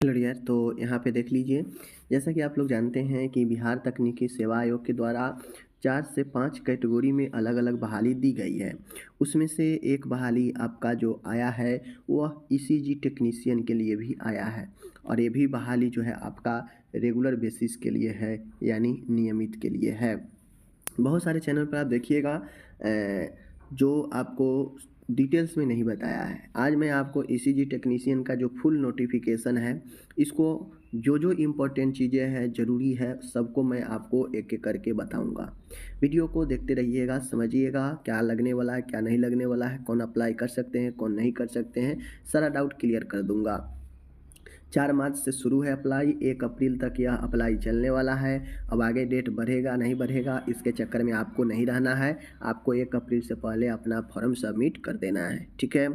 Hello dear. तो यहाँ पे देख लीजिए, जैसा कि आप लोग जानते हैं कि बिहार तकनीकी सेवा आयोग के द्वारा 4 से 5 कैटेगरी में अलग-अलग बहाली दी गई है। उसमें से एक बहाली आपका जो आया है वह ईसीजी टेक्नीशियन के लिए भी आया है और ये भी बहाली जो है आपका रेगुलर बेसिस के लिए है, यानी नियमित के लिए है। बहुत सारे चैनल पर आप देखिएगा जो आपको डिटेल्स में नहीं बताया है। आज मैं आपको ईसीजी टेक्नीशियन का जो फुल नोटिफिकेशन है, इसको जो इम्पोर्टेंट चीज़ें हैं, ज़रूरी है, सबको मैं आपको एक-एक करके बताऊँगा। वीडियो को देखते रहिएगा, समझिएगा क्या लगने वाला है, क्या नहीं लगने वाला है, कौन अप्लाई कर सकते हैं, कौन नहीं कर सकते हैं, सारा डाउट क्लियर कर दूँगा। 4 मार्च से शुरू है अप्लाई, 1 अप्रैल तक यह अप्लाई चलने वाला है। अब आगे डेट बढ़ेगा नहीं बढ़ेगा इसके चक्कर में आपको नहीं रहना है। आपको 1 अप्रैल से पहले अपना फॉर्म सबमिट कर देना है, ठीक है।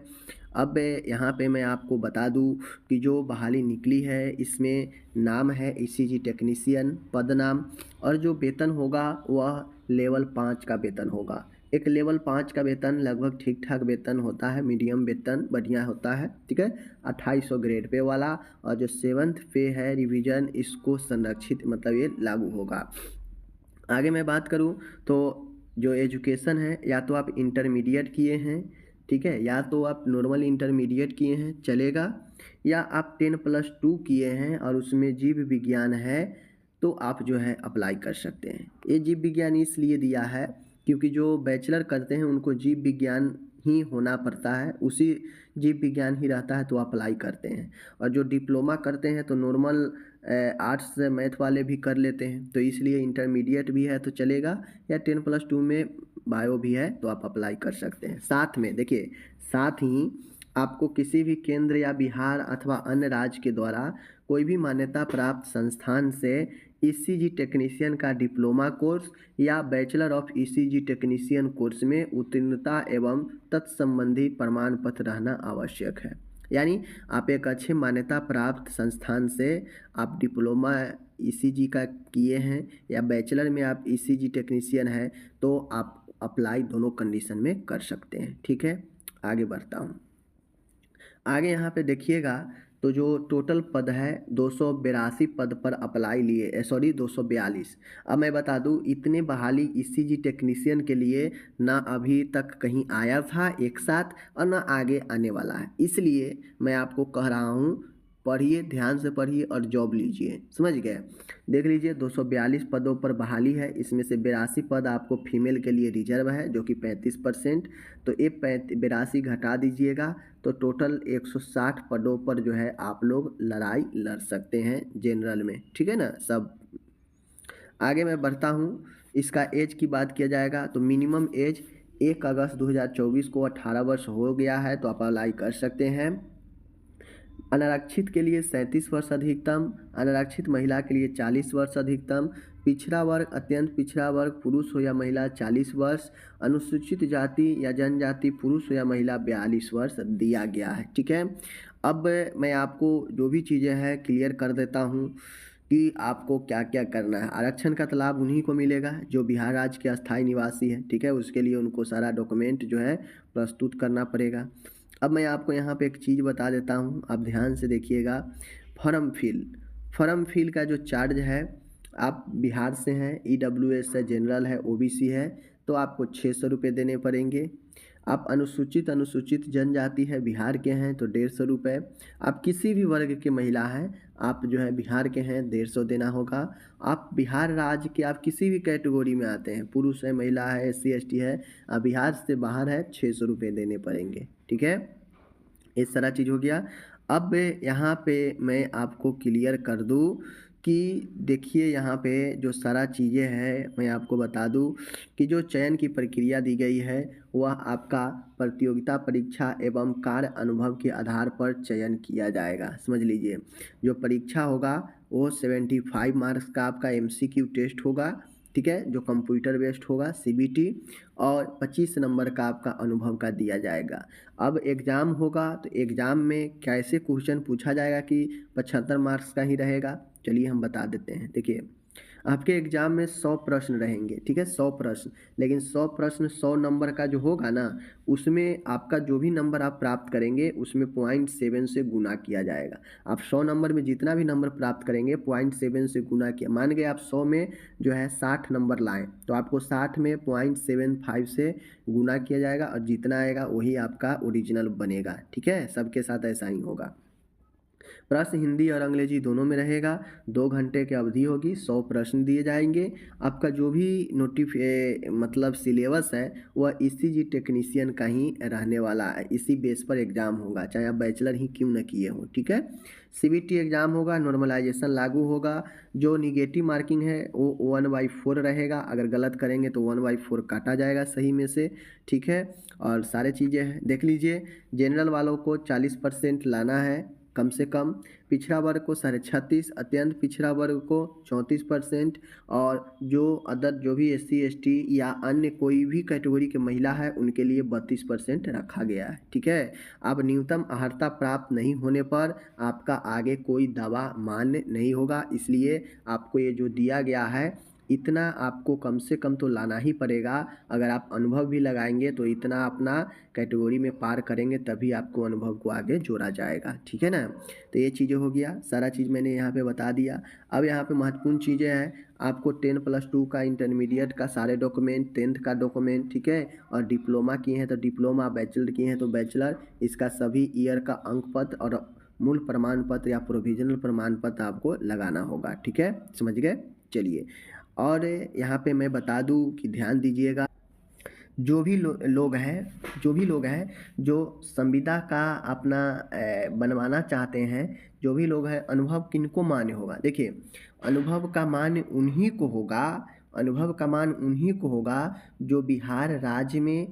अब यहाँ पे मैं आपको बता दूँ कि जो बहाली निकली है इसमें नाम है ईसीजी टेक्नीशियन पद नाम, और जो वेतन होगा वह लेवल 5 का वेतन होगा। एक लेवल 5 का वेतन लगभग ठीक-ठाक वेतन होता है, मीडियम वेतन बढ़िया होता है, ठीक है। 2800 ग्रेड पे वाला, और जो 7th पे है रिवीजन, इसको संरक्षित मतलब ये लागू होगा। आगे मैं बात करूँ तो जो एजुकेशन है, या तो आप इंटरमीडिएट किए हैं, ठीक है, या तो आप नॉर्मल इंटरमीडिएट किए हैं चलेगा, या आप 10+2 किए हैं और उसमें जीव विज्ञान है तो आप जो है अप्लाई कर सकते हैं। ये जीव विज्ञान इसलिए दिया है क्योंकि जो बैचलर करते हैं उनको जीव विज्ञान ही होना पड़ता है, उसी जीव विज्ञान ही रहता है तो अप्लाई करते हैं। और जो डिप्लोमा करते हैं तो नॉर्मल आर्ट्स से मैथ वाले भी कर लेते हैं, तो इसलिए इंटरमीडिएट भी है तो चलेगा, या 10+2 में बायो भी है तो आप अप्लाई कर सकते हैं। साथ में देखिए, साथ ही आपको किसी भी केंद्र या बिहार अथवा अन्य राज्य के द्वारा कोई भी मान्यता प्राप्त संस्थान से ईसीजी टेक्नीशियन का डिप्लोमा कोर्स या bachelor of ECG technician course में उत्तीर्णता एवं तत्संबंधी प्रमाण पत्र रहना आवश्यक है। यानी आप एक अच्छे मान्यता प्राप्त संस्थान से आप डिप्लोमा ईसीजी का किए हैं या बैचलर में आप ईसीजी टेक्नीशियन हैं तो आप अप्लाई दोनों कंडीशन में कर सकते हैं, ठीक है। आगे बढ़ता हूँ। आगे यहाँ पे देखिएगा तो जो टोटल पद है 282 पद पर अप्लाई लिए, सॉरी 242। अब मैं बता दूँ, इतने बहाली ईसीजी टेक्नीशियन के लिए ना अभी तक कहीं आया था एक साथ और ना आगे आने वाला है, इसलिए मैं आपको कह रहा हूँ पढ़िए, ध्यान से पढ़िए और जॉब लीजिए, समझ गए। देख लीजिए 242 पदों पर बहाली है, इसमें से 82 पद आपको फीमेल के लिए रिजर्व है जो कि 35%, तो ये 82 घटा दीजिएगा तो टोटल 160 पदों पर जो है आप लोग लड़ाई लड़ सकते हैं जनरल में, ठीक है ना सब। आगे मैं बढ़ता हूँ, इसका एज की बात किया जाएगा तो मिनिमम एज 1 अगस्त 2024 को 18 वर्ष हो गया है तो आप अप्लाई कर सकते हैं। अनारक्षित के लिए 37 वर्ष अधिकतम, अनारक्षित महिला के लिए 40 वर्ष अधिकतम, पिछड़ा वर्ग, अत्यंत पिछड़ा वर्ग पुरुष हो या महिला 40 वर्ष, अनुसूचित जाति या जनजाति पुरुष हो या महिला 42 वर्ष दिया गया है, ठीक है। अब मैं आपको जो भी चीज़ें हैं क्लियर कर देता हूँ कि आपको क्या क्या करना है। आरक्षण का तो लाभ उन्हीं को मिलेगा जो बिहार राज्य के अस्थायी निवासी हैं, ठीक है, उसके लिए उनको सारा डॉक्यूमेंट जो है प्रस्तुत करना पड़ेगा। अब मैं आपको यहाँ पे एक चीज़ बता देता हूँ, आप ध्यान से देखिएगा। फॉर्म फिल का जो चार्ज है, आप बिहार से हैं, ईडब्ल्यूएस है, जनरल है, ओबीसी है, तो आपको 600 रुपये देने पड़ेंगे। आप अनुसूचित जनजाति है, बिहार के हैं तो 150 रुपये। आप किसी भी वर्ग के महिला हैं, आप जो है बिहार के हैं, 150 देना होगा। आप बिहार राज्य के आप किसी भी कैटेगरी में आते हैं, पुरुष है, महिला है, एससी एसटी है, बिहार से बाहर है, 600 रुपये देने पड़ेंगे, ठीक है। ये सारा चीज़ हो गया। अब यहाँ पे मैं आपको क्लियर कर दूँ कि देखिए यहाँ पे जो सारा चीज़ें हैं मैं आपको बता दूँ कि जो चयन की प्रक्रिया दी गई है वह आपका प्रतियोगिता परीक्षा एवं कार्य अनुभव के आधार पर चयन किया जाएगा, समझ लीजिए। जो परीक्षा होगा वो 75 मार्क्स का आपका एमसीक्यू टेस्ट होगा, ठीक है, जो कंप्यूटर बेस्ड होगा सीबीटी, और 25 नंबर का आपका अनुभव का दिया जाएगा। अब एग्ज़ाम होगा तो एग्ज़ाम में कैसे क्वेश्चन पूछा जाएगा कि 75 मार्क्स का ही रहेगा, चलिए हम बता देते हैं। देखिए, आपके एग्ज़ाम में 100 प्रश्न रहेंगे, ठीक है, 100 प्रश्न। लेकिन 100 प्रश्न 100 नंबर का जो होगा ना, उसमें आपका जो भी नंबर आप प्राप्त करेंगे उसमें 0.7 से गुना किया जाएगा। आप 100 नंबर में जितना भी नंबर प्राप्त करेंगे 0.7 से गुना किया, मान गए आप 100 में जो है 60 नंबर लाएँ, तो आपको 60 में 0.75 से गुना किया जाएगा और जितना आएगा वही आपका ओरिजिनल बनेगा, ठीक है। सबके साथ ऐसा ही होगा। प्रश्न हिंदी और अंग्रेजी दोनों में रहेगा। 2 घंटे की अवधि होगी, 100 प्रश्न दिए जाएंगे। आपका जो भी मतलब सिलेबस है वह ईसीजी टेक्नीशियन का ही रहने वाला है। इसी बेस पर एग्ज़ाम होगा, चाहे आप बैचलर ही क्यों न किए हो, ठीक है। सीबीटी एग्ज़ाम होगा, नॉर्मलाइजेशन लागू होगा। जो निगेटिव मार्किंग है वो 1/4 रहेगा। अगर गलत करेंगे तो 1/4 काटा जाएगा सही में से, ठीक है। और सारे चीज़ें हैं, देख लीजिए। जनरल वालों को 40% लाना है कम से कम, पिछड़ा वर्ग को 36.5, अत्यंत पिछड़ा वर्ग को 34% और जो अदर जो भी एससी एसटी या अन्य कोई भी कैटेगरी के महिला है उनके लिए 32% रखा गया है, ठीक है। अब न्यूनतम अर्हता प्राप्त नहीं होने पर आपका आगे कोई दावा मान्य नहीं होगा, इसलिए आपको ये जो दिया गया है इतना आपको कम से कम तो लाना ही पड़ेगा। अगर आप अनुभव भी लगाएंगे तो इतना अपना कैटेगरी में पार करेंगे तभी आपको अनुभव को आगे जोड़ा जाएगा, ठीक है ना। तो ये चीज़ें हो गया, सारा चीज़ मैंने यहाँ पे बता दिया। अब यहाँ पे महत्वपूर्ण चीज़ें हैं, आपको 10+2 का इंटरमीडिएट का सारे डॉक्यूमेंट, 10th का डॉक्यूमेंट, ठीक है। और डिप्लोमा किए हैं तो डिप्लोमा, बैचलर किए हैं तो बैचलर, इसका सभी ईयर का अंक पत्र और मूल प्रमाण पत्र या प्रोविजनल प्रमाण पत्र आपको लगाना होगा, ठीक है, समझ गए। चलिए, और यहाँ पे मैं बता दूँ कि ध्यान दीजिएगा, जो भी लोग हैं जो संविदा का अपना बनवाना चाहते हैं, जो भी लोग हैं, अनुभव किनको मान्य होगा। देखिए, अनुभव का मान उन्हीं को होगा जो बिहार राज्य में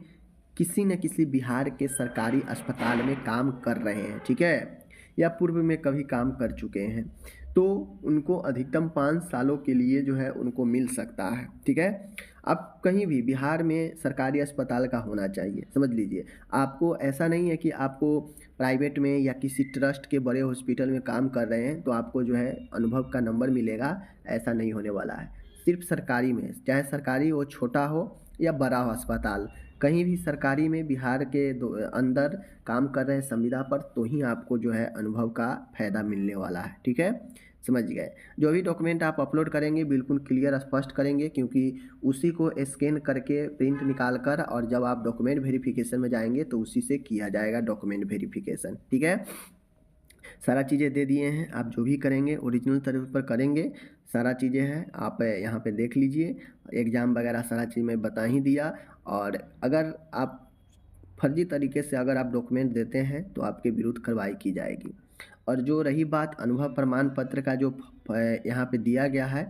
किसी न किसी बिहार के सरकारी अस्पताल में काम कर रहे हैं, ठीक है, या पूर्व में कभी काम कर चुके हैं, तो उनको अधिकतम 5 सालों के लिए जो है उनको मिल सकता है, ठीक है। अब कहीं भी बिहार में सरकारी अस्पताल का होना चाहिए, समझ लीजिए। आपको ऐसा नहीं है कि आपको प्राइवेट में या किसी ट्रस्ट के बड़े हॉस्पिटल में काम कर रहे हैं तो आपको जो है अनुभव का नंबर मिलेगा, ऐसा नहीं होने वाला है। सिर्फ सरकारी में, चाहे सरकारी हो छोटा हो या बड़ा हो अस्पताल, कहीं भी सरकारी में बिहार के अंदर काम कर रहे हैं संविदा पर, तो ही आपको जो है अनुभव का फ़ायदा मिलने वाला है, ठीक है, समझ गए। जो भी डॉक्यूमेंट आप अपलोड करेंगे बिल्कुल क्लियर स्पष्ट करेंगे, क्योंकि उसी को स्कैन करके प्रिंट निकाल कर और जब आप डॉक्यूमेंट वेरिफिकेशन में जाएंगे तो उसी से किया जाएगा डॉक्यूमेंट वेरिफिकेशन, ठीक है। सारा चीज़ें दे दिए हैं, आप जो भी करेंगे ओरिजिनल तरीके पर करेंगे। सारा चीज़ें हैं, आप यहाँ पे देख लीजिए, एग्ज़ाम वगैरह सारा चीज़ मैं बता ही दिया। और अगर आप फर्जी तरीके से अगर आप डॉक्यूमेंट देते हैं तो आपके विरुद्ध कार्रवाई की जाएगी। और जो रही बात अनुभव प्रमाण पत्र का, जो यहाँ पे दिया गया है,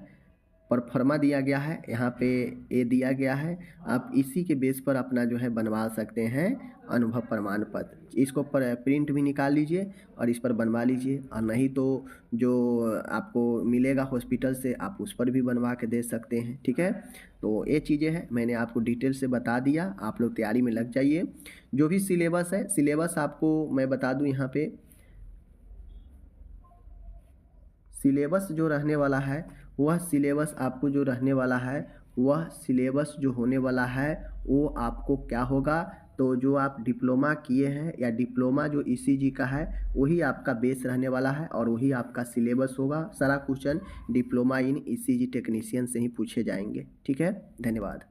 परफॉर्मा दिया गया है, यहाँ पे ये दिया गया है, आप इसी के बेस पर अपना जो है बनवा सकते हैं अनुभव प्रमाण पत्र। इसको प्रिंट भी निकाल लीजिए और इस पर बनवा लीजिए, और नहीं तो जो आपको मिलेगा हॉस्पिटल से आप उस पर भी बनवा के दे सकते हैं, ठीक है। तो ये चीज़ें हैं, मैंने आपको डिटेल से बता दिया, आप लोग तैयारी में लग जाइए। जो भी सिलेबस है, सिलेबस आपको मैं बता दूँ यहाँ पे, सिलेबस जो रहने वाला है वह सिलेबस आपको जो रहने वाला है, वह सिलेबस जो होने वाला है वो आपको क्या होगा, तो जो आप डिप्लोमा किए हैं या डिप्लोमा जो ईसीजी का है वही आपका बेस रहने वाला है और वही आपका सिलेबस होगा। सारा question diploma in ECG technician से ही पूछे जाएंगे, ठीक है। धन्यवाद।